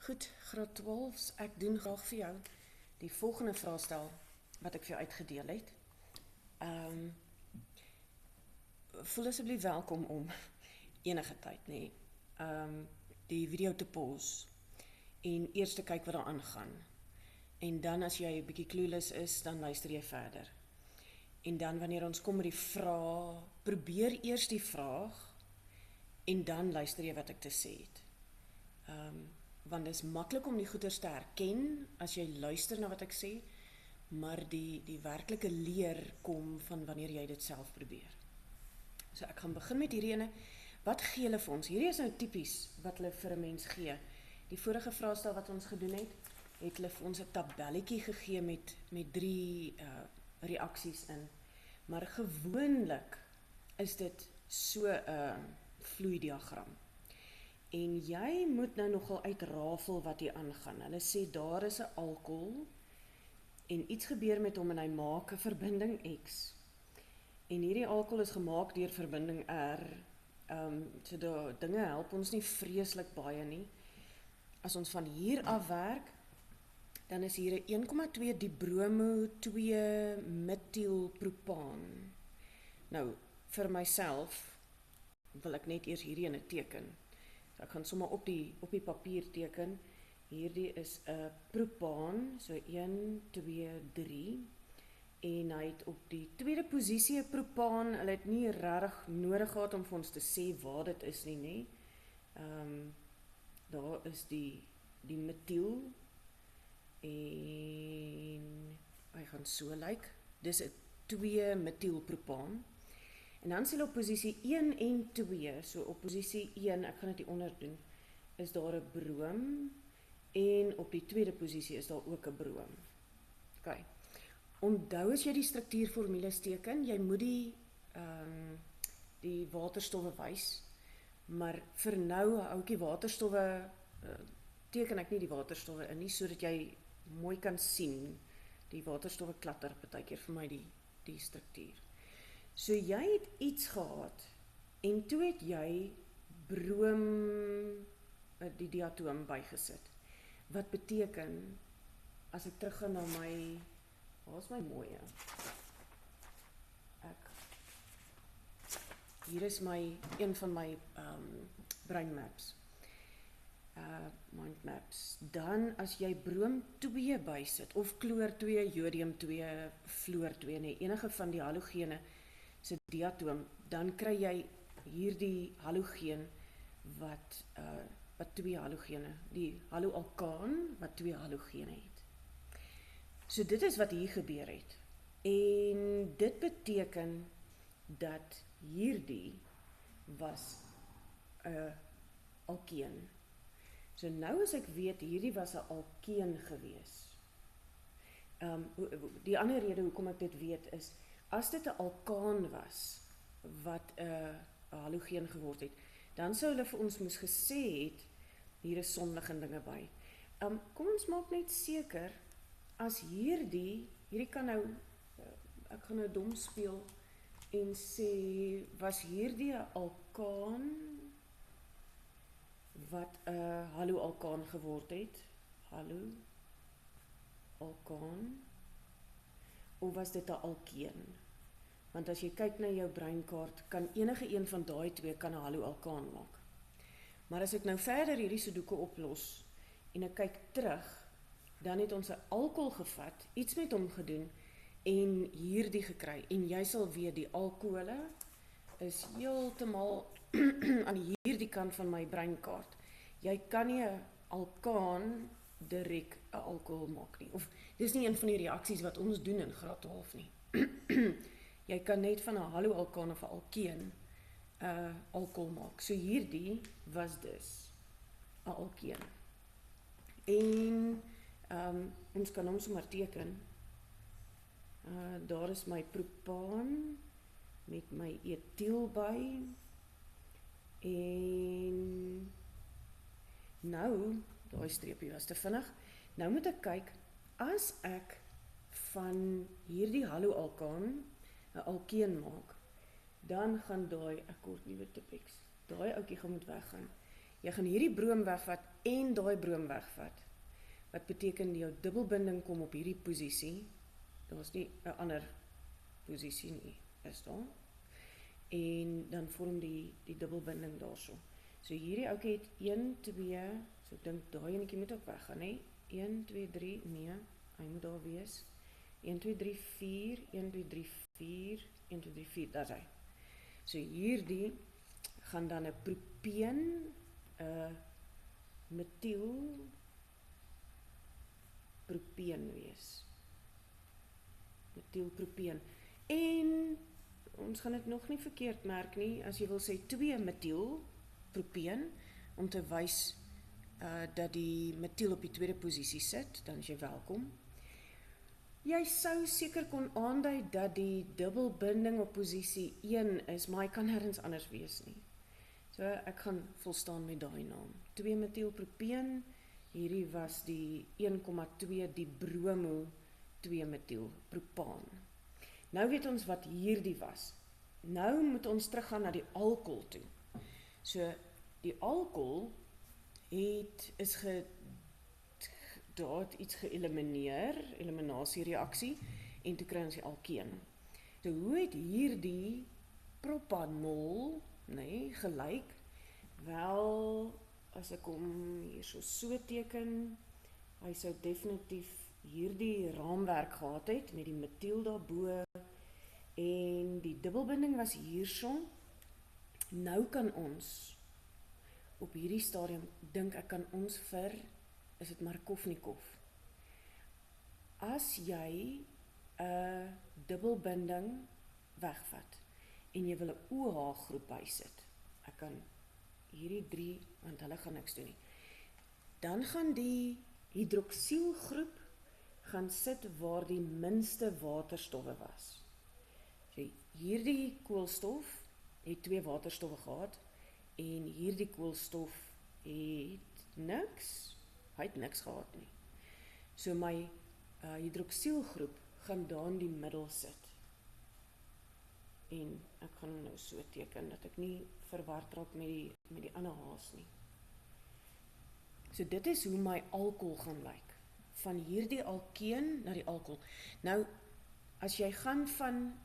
Goed, graad 12, ek doen graag vir jou die volgende vraestel wat ek vir jou uitgedeel het. Voel asseblief welkom om enige tyd, nee, die video te pause en eers te kyk wat daar aangaan. En dan as jy 'n bietjie clueless is, dan luister jy verder. En dan wanneer ons kom met die vraag, probeer eers die vraag en dan luister jy wat ek te sê het. Want dit is maklik om die goeters te herken as jy luister na wat ek sê, maar die werklike leer kom van wanneer jy dit self probeer. So ek gaan begin met hierdie ene. Wat gee hulle vir ons? Hierdie is nou tipies wat hulle vir 'n mens gee. Die vorige vraestel wat ons gedoen het hulle vir ons 'n tabelletjie gegee met 3 reaksies in. Maar gewoonlik is dit so 'n vloeidiagram. En jy moet nou nogal uitrafel wat hier aangaan. Hulle sê daar is 'n alkohol en iets gebeur met hom en hy maak 'n verbinding X. En hierdie alkohol is gemaak deur verbinding R. So die dinge help ons nie vreeslik baie nie. As ons van hier af werk, dan is hier 'n 1,2 dibromo 2 metielpropaan. Nou, vir myself wil ek net eers hierdie ene teken. So ek gaan sommer op die papier teken. Hierdie is 'n propaan, so 1, 2, 3. En hy het op die tweede posisie 'n propaan. Hulle het nie regtig nodig gehad om vir ons te sê waar dit is nie, nê. Daar is die metiel en hy gaan so lyk. Dis 'n 2 metielpropaan. En dan sê hulle op posisie 1 en 2, so op posisie 1, ek gaan dit hieronder doen, is daar 'n broom en op die tweede posisie is daar ook 'n broom. OK. Onthou as jy die struktuurformules teken, jy moet die waterstowwe wys, maar vir nou hou ek die waterstowwe, teken ek nie die waterstowwe in nie, sodat jy mooi kan sien. Die waterstowwe klatter partykeer vir my die struktuur. So jy het iets gehad, en toe het jy broom, die diatoom bygesit. Wat beteken, as ek teruggaan na my, waar is my mooie? Hier is een van my brain maps. Mind maps. Dan as jy broom 2 bysit, of chloor 2, jodium 2, fluor 2, nee, enige van die halogene se diatoom, dan kry jy hierdie halogeen wat 2 halogene, die haloalkaan wat 2 halogene het. So dit is wat hier gebeur het. En dit beteken dat hierdie was 'n alkeen. So nou as ek weet, hierdie was 'n alkeen gewees. Die ander rede hoekom ek dit weet is, as dit 'n alkaan was, wat 'n halogeen geword het, dan sou hulle vir ons moes gesê het, hier is sonlig en dinge by. Kom ons maak net seker, as hierdie kan nou, ek gaan nou dom speel, en sê, was hierdie 'n alkaan, wat 'n haloalkaan geword het, haloalkaan, of was dit 'n alkeen? Want as jy kyk na jou breinkaart, kan enige een van daai twee kan 'n haloalkaan maak. Maar as ek nou verder hierdie Sudoku oplos, en ek kyk terug, dan het ons 'n alkohol gevat, iets met hom gedoen, en hierdie gekry, en jy sal weet, die alkohole is heeltemal aan hierdie kant van my breinkaart. Jy kan nie 'n alkaan direk 'n alkohol maak nie, of dis nie een van die reaksies wat ons doen in graad 12 nie. Jy kan net van 'n haloalkaan of 'n alkeen 'n alkohol maak. So hierdie was dus 'n alkeen. En ons kan hom sommer teken. Daar is my propaan met my etiel by. En nou, daai streepie was te vinnig. Nou moet ek kyk, as ek van hierdie haloalkaan 'n alkeen maak, dan gaan daai, ek kort nuwe tipiks, daai ouetjie gaan moet weggaan. Jy gaan hierdie broom wegvat en daai broom wegvat, wat beteken jou dubbelbinding kom op hierdie posisie, daar's nie 'n ander posisie nie, is daar, en dan vorm die dubbelbinding daarso. So hierdie ouetjie het 1, 2, so ek dink daai enetjie moet ook weggaan, hè? 1, 2, 3, nee, hy moet daar wees. 1, 2, 3, 4, 1, 2, 3, 4, 1, 2, 3, 4, daar is hy. So hierdie gaan dan 'n propeen, 'n metielpropeen wees. Metielpropeen. En ons gaan dit nog nie verkeerd merk nie, as jy wil sê 2 metielpropeen, om te wys dat die metiel op die tweede posisie sit, dan is jy welkom. Jy sou seker kon aandui dat die dubbelbinding op posisie 1 is, maar hy kan nêrens anders wees nie. So ek gaan volstaan met daai naam. 2 metielpropeen, hierdie was die 1,2 die bromo 2 metielpropaan. Nou weet ons wat hierdie was. Nou moet ons teruggaan na die alkohol toe. So die alkohol daar het iets geëlimineer, eliminasiereaksie, en toe kry ons die alkeen. So hoe het hierdie propanol, gelyk? Wel, as ek hom hier so teken, hy sou definitief hierdie raamwerk gehad het, met die metiel daarbo, en die dubbelbinding was hierso. Nou kan ons, op hierdie stadium, dink ek kan ons is dit Markovnikov. As jy 'n dubbelbinding wegvat, en jy wil 'n OH groep bysit, ek kan hierdie 3, want hulle gaan niks doen nie, dan gaan die hidroksielgroep gaan sit waar die minste waterstowwe was. So hierdie koolstof het 2 waterstowwe gehad, en hierdie koolstof het niks, hy het niks gehad nie. So my hidroksielgroep gaan daar in die middel sit. En ek gaan hom nou so teken, dat ek nie verward raak met die ander H's nie. So dit is hoe my alkohol gaan lyk. Van hierdie alkeen na die alkohol. Nou, as jy gaan van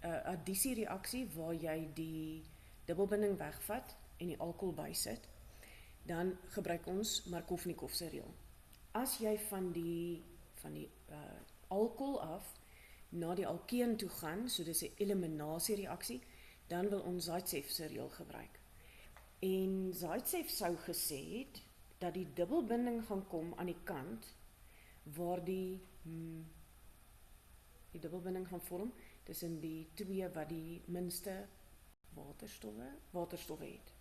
addisiereaksie, waar jy die dubbelbinding wegvat, en die alkohol bysit, dan gebruik ons Markovnikov se reël. As jy van die alkohol af na die alkeen toe gaan, so dis 'n eliminasiereaksie, dan wil ons Zaitsev se reël gebruik. En Zaitsev sou gesê het dat die dubbelbinding gaan kom aan die kant waar die dubbelbinding gaan vorm tussen die 2 wat die minste waterstowwe het.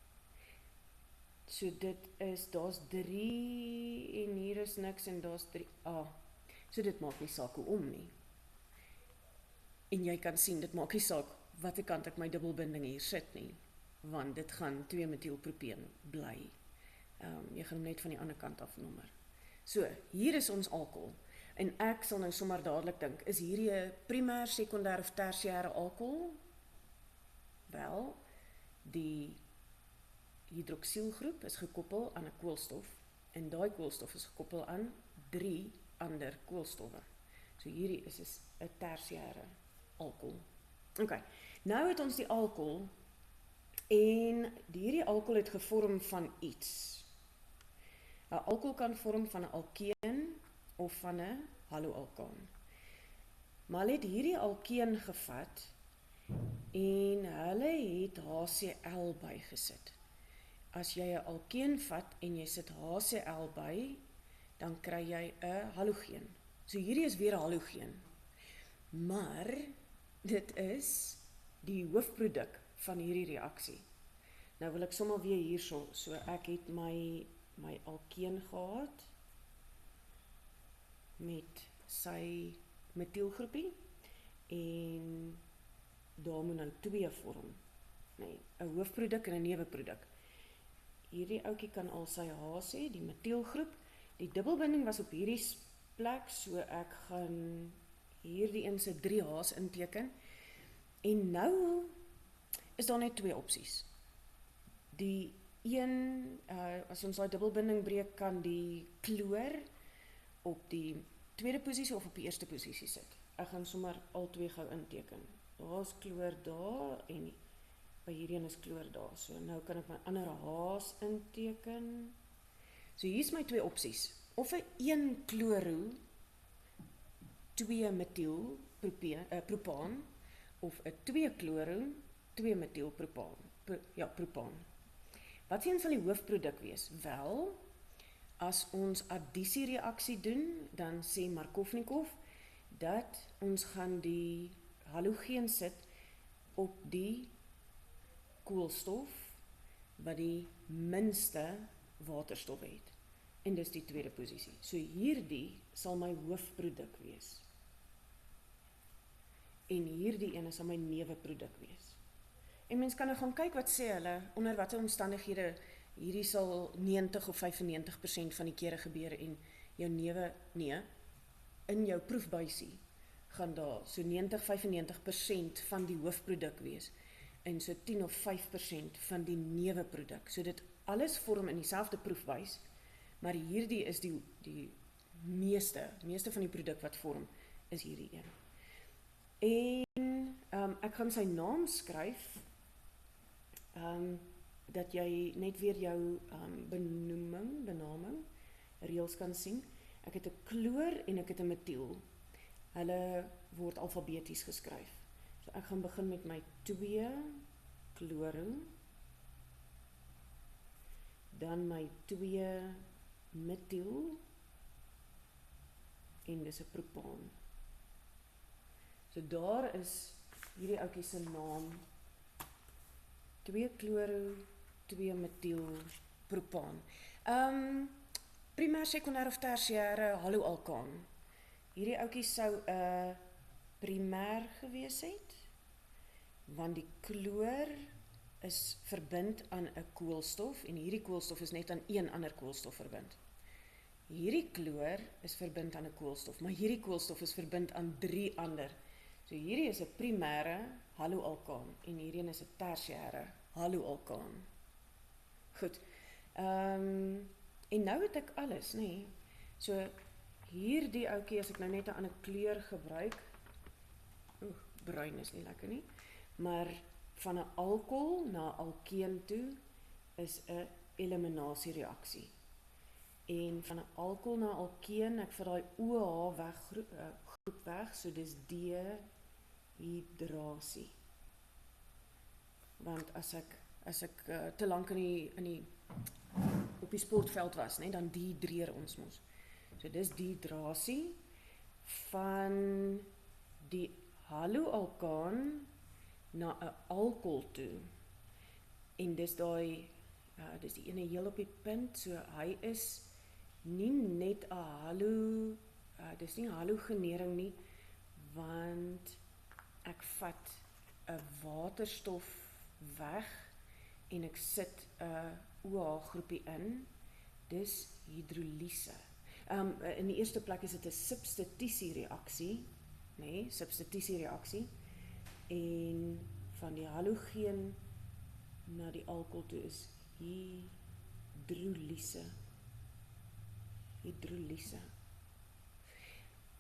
So dit is, daar's 3 en hier is niks en daar's 3. So dit maak nie saak hoe om nie. En jy kan sien, dit maak nie saak watter kant ek my dubbelbinding hier sit nie, want dit gaan 2 metielpropeen bly. Jy gaan hom net van die ander kant af nommer. So, hier is ons alkohol. En ek sal nou sommer dadelik dink, is hierdie 'n primêr, sekondêr of tersiêre alkohol? Wel, die hidroksielgroep is gekoppel aan 'n koolstof, en daai koolstof is gekoppel aan 3 ander koolstowwe. So hierdie is 'n tersiêre alkohol. OK, nou het ons die alkohol, en hierdie alkohol het gevorm van iets. 'n Alkohol kan vorm van 'n alkeen of van 'n haloalkaan. Maar hulle het hierdie alkeen gevat, en hulle het HCl bygesit. As jy 'n alkeen vat en jy sit HCl by, dan kry jy 'n halogeen. So hierdie is weer 'n halogeen. Maar dit is die hoofproduk van hierdie reaksie. Nou wil ek sommer weer hierso, so ek het my alkeen gehad met sy metielgroepie, en daar moet nou 2 vorm. 'n hoofproduk en 'n neuweproduk. Hierdie ouetjie kan al sy H sê, die metielgroep. Die dubbelbinding was op hierdie plek, so ek gaan hierdie een se 3 H's inteken. En nou is daar net 2 opsies. Die as ons daai dubbelbinding breek, kan die kloor op die tweede posisie of op die eerste posisie sit. Ek gaan sommer al twee gou inteken. Daar is kloor daar en by hierdie een is kloor daar. So nou kan ek my ander H's inteken. So hier is my twee opsies. Of 'n 1 chloro 2 metiel propaan of 'n 2 chloro 2 metiel propaan. Wat sien sal die hoofproduk wees? Wel, as ons addisiereaksie doen, dan sê Markovnikov dat ons gaan die halogeen sit op die koolstof wat die minste waterstof het. En dis die tweede posisie. So hierdie sal my hoofproduk wees. En hierdie ene sal my neuweproduk wees. En mens kan nou gaan kyk wat sê hulle, onder watter omstandighede hierdie sal 90 of 95% van die kere gebeur en jou in jou proefbuisie gaan daar so 90-95% van die hoofproduk wees en so 10 of 5% van die neuweproduk. So dit alles vorm in dieselfde proefbuis, maar hierdie is die meeste van die produk wat vorm is hierdie een. En ek gaan sy naam skryf, dat jy net weer jou benaming, reëls kan sien. Ek het 'n kloor en ek het 'n metiel. Hulle word alfabeties geskryf. So ek gaan begin met my 2 chloro, dan my 2 metiel en dis 'n propaan. So daar is hierdie ouetjie se naam 2 chloro 2 metiel propaan. Primêr, sekondêr of tersiêre haloalkaan. Hierdie ouetjie sou 'n primêr gewees het, want die kloor is verbind aan 'n koolstof en hierdie koolstof is net aan een ander koolstof verbind. Hierdie kloor is verbind aan 'n koolstof, maar hierdie koolstof is verbind aan 3 ander. So hierdie is 'n primêre haloalkaan en hierdie een is 'n tersiêre haloalkaan. Goed. En nou het ek alles, nê. So hierdie ouetjie, as ek nou net 'n ander kleur gebruik, bruin is nie lekker nie, maar van 'n alkohol na alkeen toe is 'n eliminasiereaksie. En van 'n alkohol na alkeen, ek vat daai OH groep weg, so dis dehydrasie. Want as ek te lank op die sportveld was, nee, dan dehydreer ons mos. So dis dehydrasie van die haloalkaan na 'n alkohol toe. En dis dis die ene heel op die punt, so hy is nie net 'n dis nie halogenering nie, want ek vat 'n waterstof weg en ek sit 'n OH groepie in. Dis hidrolise. In die eerste plek is dit 'n substitusiereaksie, nê, substitusiereaksie. En van die halogeen na die alkohol toe is hidrolise.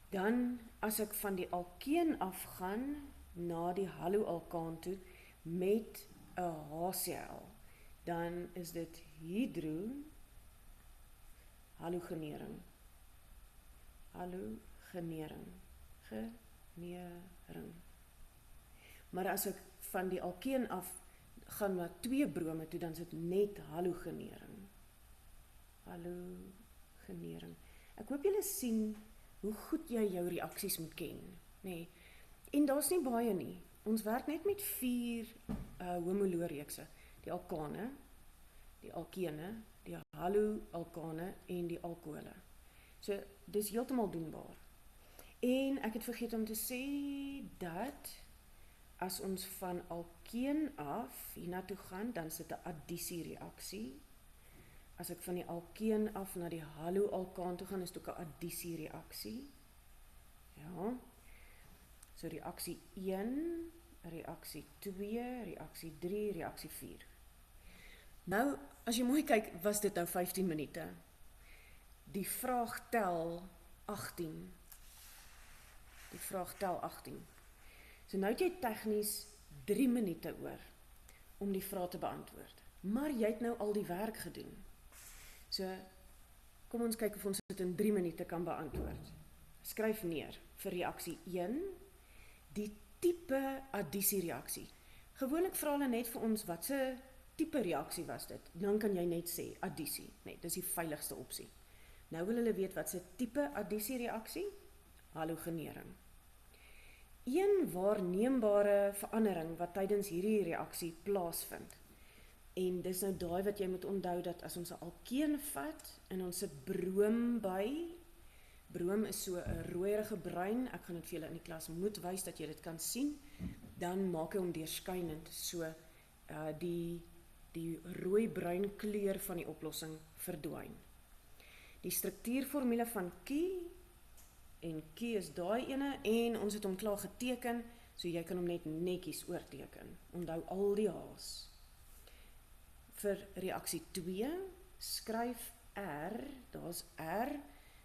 Dan as ek van die alkeen afgaan na die haloalkaan toe met 'n HCl, dan is dit halogenering. Maar as ek van die alkeen af gaan na 2 brome toe, dan is dit net halogenering. Ek hoop julle sien hoe goed jy jou reaksies moet ken, nê. En daar's nie baie nie. Ons werk net met 4 homoloogreekse, die alkane, die alkene, die haloalkane en die alkohole. So dis heeltemal doenbaar. En ek het vergeet om te sê dat as ons van alkeen af hiernatoe gaan, dan sit 'n addisiereaksie. As ek van die alkeen af na die haloalkaan toe gaan, is dit ook 'n addisiereaksie. Ja. So reaksie 1, reaksie 2, reaksie 3, reaksie 4. Nou, as jy mooi kyk, was dit nou 15 minute. Die vraag tel 18. Die vraag tel 18. So nou het jy tegnies 3 minute oor om die vraag te beantwoord. Maar jy het nou al die werk gedoen. So, kom ons kyk of ons dit in 3 minute kan beantwoord. Skryf neer vir reaksie 1, die tipe addisiereaksie. Gewoonlik vra hulle net vir ons watse tipe reaksie was dit. Dan kan jy net sê addisie. Nee, dis die veiligste opsie. Nou wil hulle weet watse tipe addisiereaksie? Halogenering. Een waarneembare verandering wat tydens hierdie reaksie plaasvind. En dis nou daai wat jy moet onthou dat as ons 'n alkeen vat en ons sit broom by, broom is so 'n rooierige bruin, ek gaan dit vir julle in die klas moet wys dat jy dit kan sien, dan maak hy hom deurskynend, so die rooi-bruin kleur van die oplossing verdwyn. Die struktuurformule van Q, en Q is daai ene, en ons het hom klaar geteken, so jy kan hom net netjies oorteken. Onthou al die H's. Vir reaksie 2, skryf R, daar's R,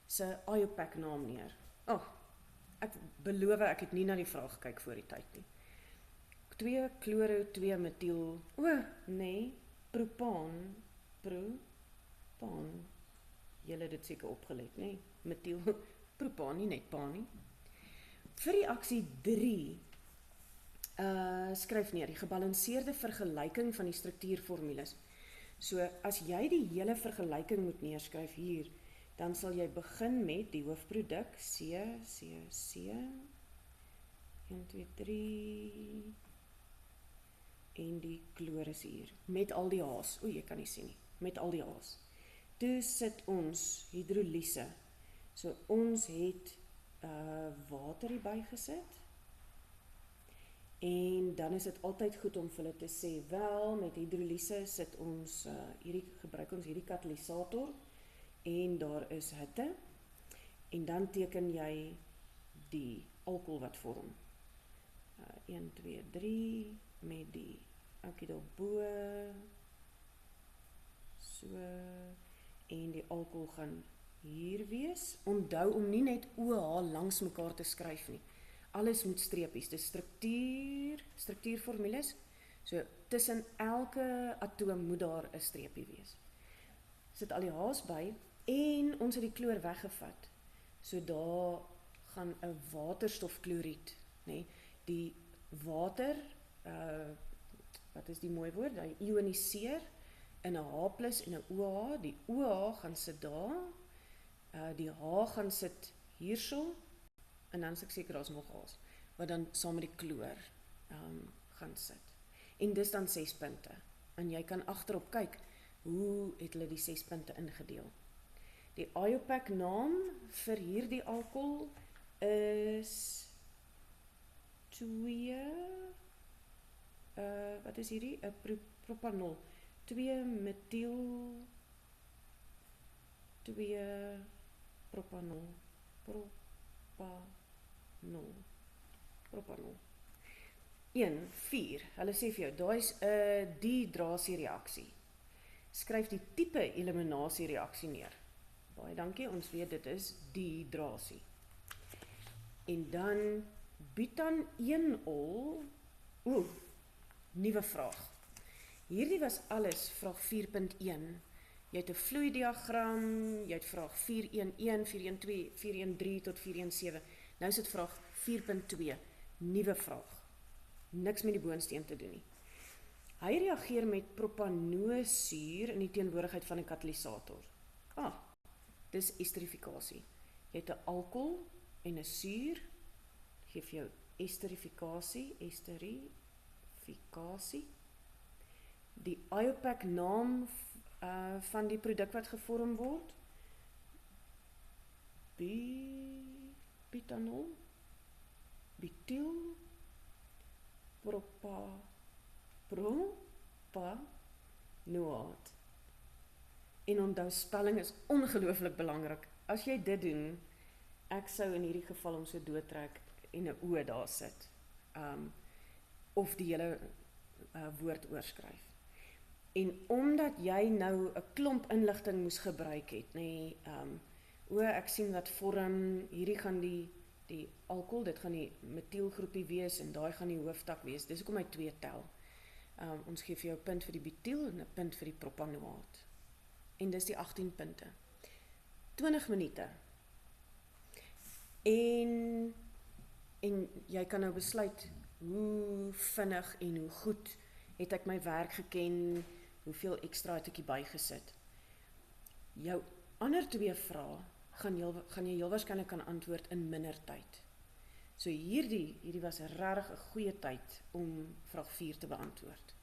se IUPAC naam neer. Ek beloof ek het nie na die vraag gekyk voor die tyd nie. 2 chloro 2 metiel, nee, propaan, julle het dit seker opgelet, nee, metiel, propaan nie, net paan nie. Vir reaksie 3, skryf neer die gebalanseerde vergelyking van die struktuurformules. So, as jy die hele vergelyking moet neerskryf hier, dan sal jy begin met die hoofproduk, C, 1, 2, 3, en die chloris hier, met al die H's, jy kan nie sien nie, met al die H's. Toe sit ons hydrolyse, so ons het water hierby gesit, en dan is dit altyd goed om vir hulle te sê, wel, met hydrolyse sit ons, gebruik ons hierdie katalysator, en daar is hitte, en dan teken jy die alkohol wat vorm. 1, 2, 3, met die oukie daarbo, so, en die alkohol gaan hier wees. Onthou om nie net OH langs mekaar te skryf nie. Alles moet streepies, dis struktuurformules, so tussen elke atoom moet daar 'n streepie wees. Sit al die H's by, en ons het die chloor weggevat, so daar gaan 'n waterstofkloried, nee, die water, wat is die mooi woord, hy ioniseer in 'n H+ en 'n OH, die OH gaan sit daar, die H gaan sit hierso, en dan is ek seker daar's nog H's, wat dan saam met die chloor gaan sit. En dis dan 6 punte, en jy kan agterop kyk, hoe het hulle die 6 punte ingedeel. Die IUPAC naam vir hierdie alkohol is 2, wat is hierdie? Propanol. 2 metiel, 2 propanol, propanol. 1, 4, hulle sê vir jou, daar is 'n dehydrasiereaksie. Skryf die tipe eliminasiereaksie neer. Baie dankie, ons weet dit is dehydrasie. En dan butaneenol, nuwe vraag. Hierdie was alles vraag 4.1. Jy het 'n vloeidiagram, jy het vraag 4.1.1, 4.1.2, 4.1.3 tot 4.1.7. Nou is dit vraag 4.2, nuwe vraag. Niks met die boonsteen te doen nie. Hy reageer met propanoosuur in die teenwoordigheid van 'n katalysator. Dis esterifikasie. Jy het 'n alkohol en 'n suur, gee vir jou esterifikasie. Die IUPAC naam van die produk wat gevorm word, butanol, butyl, propanoat. En onthou, spelling is ongelooflik belangrik. As jy dit doen, ek sou in hierdie geval om so doodtrek en 'n O daar sit. Of die hele woord oorskryf. En omdat jy nou 'n klomp inligting moes gebruik het, nê, ek sien wat vorm, hierdie gaan die alkohol, dit gaan die metielgroepie wees en daai gaan die hooftak wees. Dis hoekom hy 2 tel. Ons gee vir jou 'n punt vir die butiel en 'n punt vir die propanoaat. En dis die 18 punte. 20 minute. En jy kan nou besluit hoe vinnig en hoe goed het ek my werk geken, hoeveel ekstra het ek hierby gesit. Jou ander 2 vrae gaan jy heel waarskynlik kan antwoord in minder tyd. So hierdie was regtig 'n goeie tyd om vraag 4 te beantwoord.